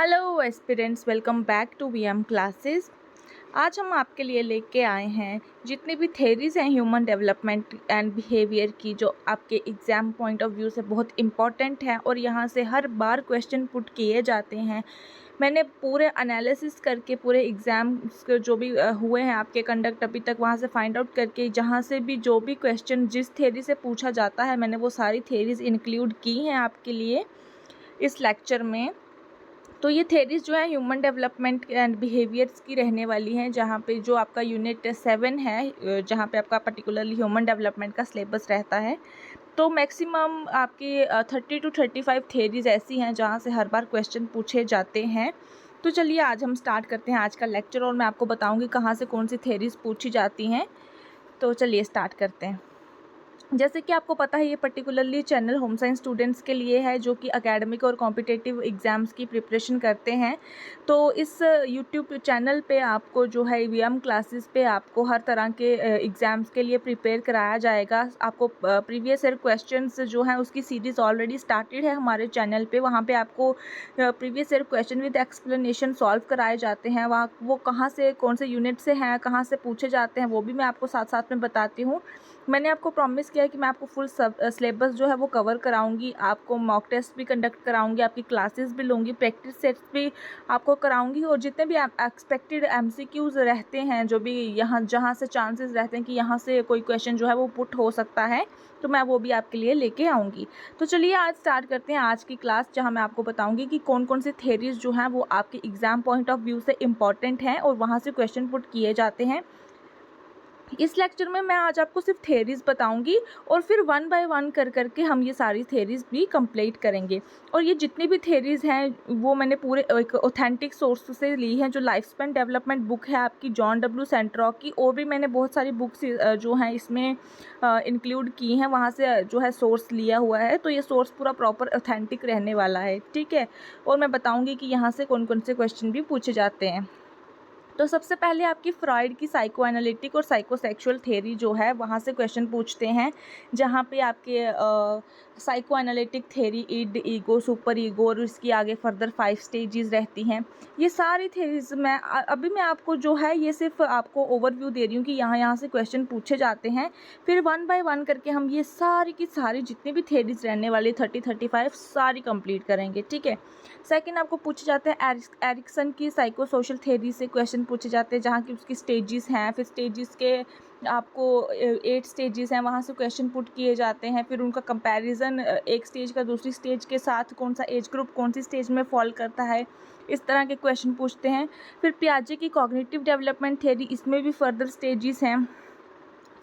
Hello aspirants, welcome back to VM classes. आज हम आपके लिए लेके आए हैं जितनी भी थेरीज़ हैं ह्यूमन डेवलपमेंट एंड बिहेवियर की, जो आपके एग्ज़ाम पॉइंट ऑफ व्यू से बहुत इम्पॉर्टेंट है और यहाँ से हर बार क्वेश्चन पुट किए जाते हैं। मैंने पूरे एनालिसिस करके पूरे एग्ज़ाम्स के जो भी हुए हैं आपके कंडक्ट अभी तक, वहाँ से फाइंड आउट करके जहाँ से भी जो भी क्वेश्चन जिस थेरी से पूछा जाता है, मैंने वो सारी थेरीज़ इंक्लूड की हैं आपके लिए इस लेक्चर में। तो ये थेरीज़ जो है ह्यूमन डेवलपमेंट एंड बिहेवियर्स की रहने वाली हैं, जहाँ पे जो आपका यूनिट 7 है, जहाँ पे आपका पर्टिकुलरली ह्यूमन डेवलपमेंट का सिलेबस रहता है। तो मैक्सिमम आपकी 30 to 35 थेरीज़ ऐसी हैं जहाँ से हर बार क्वेश्चन पूछे जाते हैं। तो चलिए आज हम स्टार्ट करते हैं आज का लेक्चर और मैं आपको बताऊँगी कहाँ से कौन सी थेरीज़ पूछी जाती हैं। तो चलिए स्टार्ट करते हैं। जैसे कि आपको पता है, ये particularly channel home science students के लिए है जो कि एकेडमिक और कॉम्पिटिटिव एग्ज़ाम्स की प्रिपरेशन करते हैं। तो इस यूट्यूब चैनल पे आपको जो है वीएम क्लासेस पे आपको हर तरह के एग्ज़ाम्स के लिए प्रिपेयर कराया जाएगा। आपको प्रीवियस ईयर क्वेश्चंस जो हैं उसकी सीरीज़ ऑलरेडी स्टार्टेड है हमारे चैनल पे। वहाँ पे आपको previous year question with explanation solve कराए जाते हैं। वहाँ वो कहाँ से कौन से यूनिट से हैं, कहाँ से पूछे जाते हैं, वो भी मैं आपको साथ साथ में बताती हूँ। मैंने आपको प्रॉमिस किया है कि मैं आपको फुल सिलेबस जो है वो कवर कराऊंगी, आपको मॉक टेस्ट भी कंडक्ट कराऊंगी, आपकी क्लासेस भी लूँगी, प्रैक्टिस सेट्स भी आपको कराऊंगी और जितने भी एक्सपेक्टेड एमसीक्यूज़ रहते हैं, जो भी यहाँ जहाँ से चांसेस रहते हैं कि यहाँ से कोई क्वेश्चन जो है वो पुट हो सकता है, तो मैं वो भी आपके लिए लेके आऊँगी। तो चलिए आज स्टार्ट करते हैं आज की क्लास, जहाँ मैं आपको बताऊँगी कि कौन कौन से थेरीज़ जो हैं वो आपके एग्ज़ाम पॉइंट ऑफ व्यू से इम्पॉर्टेंट हैं और वहाँ से क्वेश्चन पुट किए जाते हैं। इस लेक्चर में मैं आज आपको सिर्फ थेरीज़ बताऊंगी और फिर वन बाय वन कर करके हम ये सारी थेरीज़ भी कंप्लीट करेंगे। और ये जितनी भी थेरीज़ हैं वो मैंने पूरे एक ऑथेंटिक सोर्स से ली हैं, जो लाइफ स्पैन डेवलपमेंट बुक है आपकी जॉन डब्ल्यू सेंट्रॉक की, और भी मैंने बहुत सारी बुक्स जो हैं इसमें इंक्लूड की हैं, वहाँ से जो है सोर्स लिया हुआ है। तो ये सोर्स पूरा प्रॉपर ऑथेंटिक रहने वाला है, ठीक है। और मैं बताऊँगी कि यहाँ से कौन कौन से क्वेश्चन भी पूछे जाते हैं। तो सबसे पहले आपकी फ्रॉइड की साइको एनालिटिक और साइकोसेक्सुअल थ्योरी जो है वहाँ से क्वेश्चन पूछते हैं, जहाँ पे आपके psychoanalytic theory id, ego, super ego और इसकी आगे फर्दर 5 स्टेजेस रहती हैं। ये सारी थ्योरीज मैं अभी मैं आपको जो है ये सिर्फ आपको ओवरव्यू दे रही हूँ कि यहाँ से क्वेश्चन पूछे जाते हैं। फिर वन बाय वन करके हम ये सारी की सारी जितनी भी थ्योरीज रहने वाली 30-35 सारी कंप्लीट करेंगे, ठीक है। सेकंड आपको पूछे जाते हैं एरिक्सन की साइको सोशल थ्योरी से क्वेश्चन पूछे जाते हैं, जहाँ की उसकी स्टेजेस हैं। फिर स्टेजेस के आपको 8 स्टेजेस हैं, वहाँ से क्वेश्चन पुट किए जाते हैं। फिर उनका कंपैरिजन एक स्टेज का दूसरी स्टेज के साथ, कौन सा एज ग्रुप कौन सी स्टेज में फॉल करता है, इस तरह के क्वेश्चन पूछते हैं। फिर पियाजे की कॉग्निटिव डेवलपमेंट थ्योरी, इसमें भी फर्दर स्टेजेस हैं।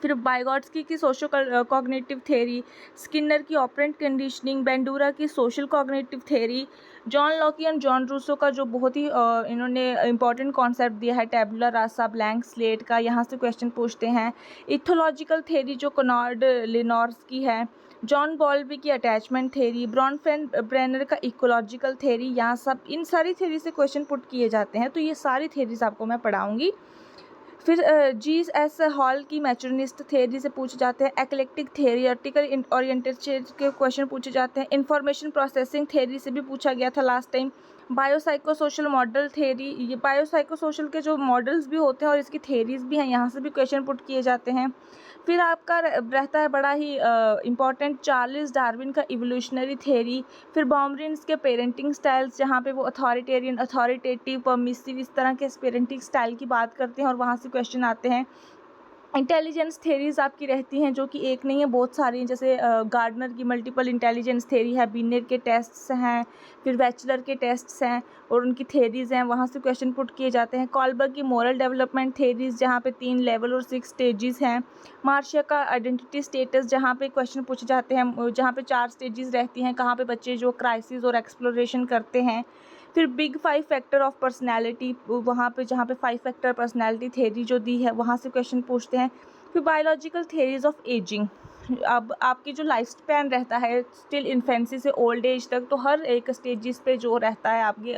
फिर बाइगॉट्स्की की सोशल कॉग्निटिव थ्योरी, स्किनर की ऑपरेंट कंडीशनिंग, बेंडूरा की social cognitive theory, John Locke and John Rousseau का जो बहुत ही इन्होंने इंपॉर्टेंट कॉन्सेप्ट दिया है टैबुला रासा ब्लैंक स्लेट का, यहाँ से क्वेश्चन पूछते हैं। इथोलॉजिकल थ्योरी जो कॉनॉर्ड लिनॉर्स की है, जॉन बॉल्बी की अटैचमेंट थ्योरी, ब्रॉनफेन ब्रेनर का इकोलॉजिकल थ्योरी, यहाँ सब इन सारी थ्योरी से क्वेश्चन पुट किए जाते हैं। तो ये सारी थ्योरीज आपको मैं पढ़ाऊँगी। फिर जी.एस. हॉल की मैचुरनिस्ट थ्योरी से पूछे जाते हैं। एक्लेक्टिक थ्योरी, आर्टिकल ओरिएंटेड के क्वेश्चन पूछे जाते हैं। इंफॉर्मेशन प्रोसेसिंग थ्योरी से भी पूछा गया था last time. Biopsychosocial model theory, ये बायोसाइको सोशल के जो मॉडल्स भी होते हैं और इसकी थ्योरीज भी हैं, यहाँ से भी क्वेश्चन पुट किए जाते हैं। फिर आपका रहता है बड़ा ही इम्पॉर्टेंट चार्ल्स डार्विन का इवोल्यूशनरी थ्योरी। फिर बॉमरिन्स के पेरेंटिंग स्टाइल्स, जहाँ पे वो अथॉरिटेरियन, अथॉरिटेटिव, परमिसिव, इस तरह के पेरेंटिंग स्टाइल की बात करते हैं और वहाँ से क्वेश्चन आते हैं। इंटेलिजेंस थेरीज़ आपकी रहती हैं, जो कि एक नहीं है बहुत सारी हैं। जैसे गार्डनर की मल्टीपल इंटेलिजेंस थेरी है, बिनेट के टेस्ट्स हैं, फिर बैचलर के टेस्ट्स हैं और उनकी थेरीज़ हैं, वहाँ से क्वेश्चन पुट किए जाते हैं। कॉलबर्ग की मोरल डेवलपमेंट थेरीज़, जहाँ पे 3 लेवल और 6 स्टेजेस हैं। मार्शिया का आइडेंटिटी स्टेटस, जहाँ पे क्वेश्चन पूछे जाते हैं, जहाँ पे 4 स्टेजेस रहती हैं, कहाँ पे बच्चे जो क्राइसिस और एक्सप्लोरेशन करते हैं। फिर बिग 5 फैक्टर ऑफ पर्सनैलिटी, वहाँ पे जहाँ पे 5 फैक्टर पर्सनैलिटी थेरी जो दी है, वहाँ से क्वेश्चन पूछते हैं। फिर बायोलॉजिकल थेरीज ऑफ एजिंग, अब आपकी जो लाइफ स्पैन रहता है स्टिल इन्फेंसी से ओल्ड एज तक, तो हर एक स्टेजेस पे जो रहता है आपकी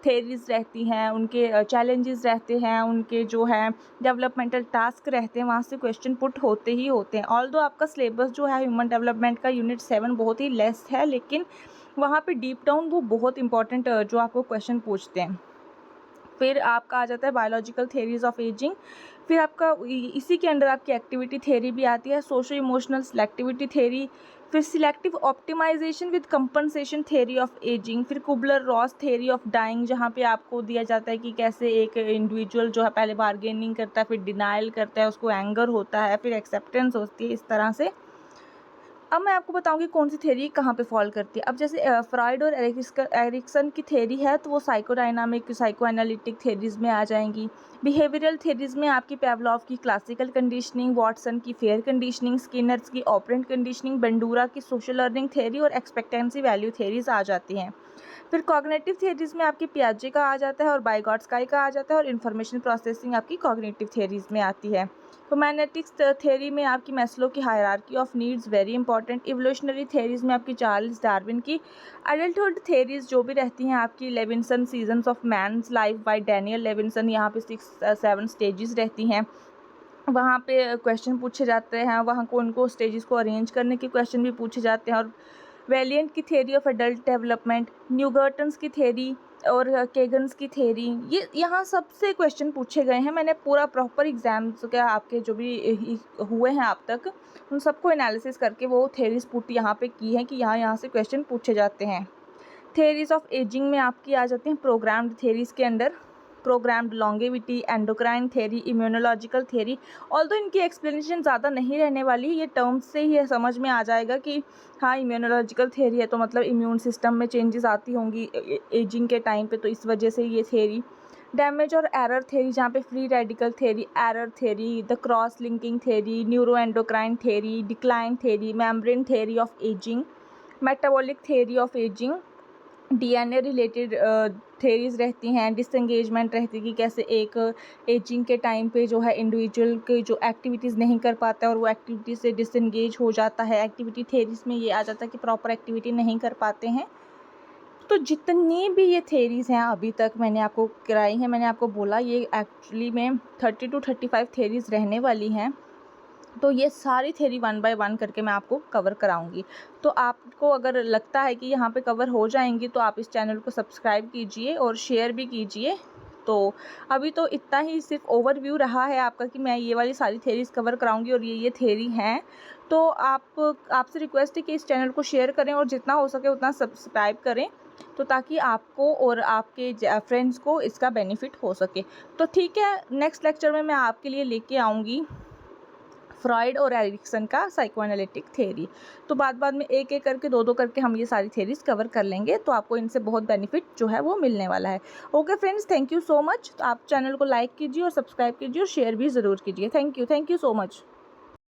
थेरीज रहती हैं, उनके चैलेंजेस रहते हैं, उनके जो है डेवलपमेंटल टास्क रहते हैं, वहाँ से क्वेश्चन पुट होते ही होते हैं। ऑल्दो आपका सिलेबस जो है ह्यूमन डेवलपमेंट का यूनिट 7 बहुत ही लेस है, लेकिन वहाँ पे डीप डाउन वो बहुत इंपॉर्टेंट जो आपको क्वेश्चन पूछते हैं। फिर आपका आ जाता है बायोलॉजिकल थेरीज ऑफ एजिंग। फिर आपका इसी के अंडर आपकी एक्टिविटी थेरी भी आती है, सोशो इमोशनल सिलेक्टिविटी थेरी। फिर selective optimization with compensation theory of aging. फिर Kubler Ross theory of dying, जहाँ पे आपको दिया जाता है कि कैसे एक इंडिविजुअल जो है पहले बार्गेनिंग करता है, फिर डिनाइल करता है, उसको एंगर होता है, फिर एक्सेप्टेंस होती है, इस तरह से। अब मैं आपको बताऊंगी कौन सी थेरी कहाँ पे फॉल करती है। अब जैसे फ्रॉइड और एरिक्सन की थेरी है तो वो साइकोडायनामिक साइको एनालिटिक थेरीज में आ जाएंगी। बिहेवियरल थेरीज में आपकी पेवलॉव की क्लासिकल कंडीशनिंग, वॉटसन की फेयर कंडीशनिंग, स्किनर्स की ऑपरेंट कंडीशनिंग, बंडूरा की सोशल लर्निंग थेरी और एक्सपेक्टेंसी वैल्यू थेरीज आ जाती हैं। फिर कॉग्निटिव थेरीज में आपकी पियाजे का आ जाता है और बाइगॉट्स्काई का आ जाता है, और इन्फॉर्मेशन प्रोसेसिंग आपकी कॉग्निटिव थेरीज में आती है। ह्यूमैनिटिक्स थेरी में आपकी मैस्लो की hierarchy of needs very important. Evolutionary theories में आपकी चार्ल्स डार्विन की। एडल्टहुड थेरीज जो भी रहती हैं आपकी Levinson seasons of man's life by Daniel Levinson, यहाँ पे 6-7 स्टेजेस रहती हैं। वहाँ पे क्वेश्चन पूछे जाते हैं, वहाँ को उनको स्टेजेस को अरेंज करने के क्वेश्चन भी पूछे जाते हैं। और वेलियंट की थेरी ऑफ एडल्ट डेवलपमेंट, न्यूगर्टन्स की थेरी और केगन्स की थेरी, ये यहाँ सबसे क्वेश्चन पूछे गए हैं। मैंने पूरा प्रॉपर एग्जाम्स का आपके जो भी हुए हैं आप तक, उन सबको एनालिसिस करके वो थेरीज पुट यहाँ पे की हैं कि यहाँ से क्वेश्चन पूछे जाते हैं। थेरीज ऑफ एजिंग में आपकी आ जाती हैं प्रोग्राम्ड थेरीज के अंदर, programmed longevity, endocrine theory, immunological theory. Although इनकी एक्सप्लेनेशन ज़्यादा नहीं रहने वाली, ये टर्म्स से ही समझ में आ जाएगा कि हाँ इम्यूनोलॉजिकल थेरी है तो मतलब इम्यून सिस्टम में चेंजेस आती होंगी एजिंग के टाइम पे, तो इस वजह से ये थेरी। डैमेज और एरर थेरी, जहाँ पे free radical theory, error theory, the cross linking theory, neuro endocrine theory, decline theory, membrane theory of ageing, metabolic theory of ageing, DNA related theories रहती हैं, डिसएंगेजमेंट रहती है कि कैसे एक एजिंग के टाइम पे जो है इंडिविजुअल के जो एक्टिविटीज़ नहीं कर पाता है और वो एक्टिविटी से डिसएंगेज हो जाता है। एक्टिविटी थेरीज में ये आ जाता है कि प्रॉपर एक्टिविटी नहीं कर पाते हैं। तो जितनी भी ये थेरीज़ हैं अभी तक मैंने आपको कराई हैं, मैंने आपको बोला ये एक्चुअली में 30 to 35 थेरीज़ रहने वाली हैं। तो ये सारी थेरी 1 बाय 1 करके मैं आपको कवर कराऊंगी। तो आपको अगर लगता है कि यहाँ पे कवर हो जाएंगी तो आप इस चैनल को सब्सक्राइब कीजिए और शेयर भी कीजिए। तो अभी तो इतना ही सिर्फ ओवरव्यू रहा है आपका कि मैं ये वाली सारी थेरीज़ कवर कराऊंगी और ये थेरी हैं। तो आपसे रिक्वेस्ट है कि इस चैनल को शेयर करें और जितना हो सके उतना सब्सक्राइब करें, तो ताकि आपको और आपके फ्रेंड्स को इसका बेनिफिट हो सके। तो ठीक है, नेक्स्ट लेक्चर में मैं आपके लिए लेके आऊँगी फ्रॉइड और एरिक्सन का साइकोएनालिटिक थेरी। तो बाद में एक एक करके दो करके हम ये सारी थेरीज कवर कर लेंगे, तो आपको इनसे बहुत बेनिफिट जो है वो मिलने वाला है। Okay friends, thank you so much. तो आप चैनल को लाइक कीजिए और सब्सक्राइब कीजिए और शेयर भी ज़रूर कीजिए। Thank you so much.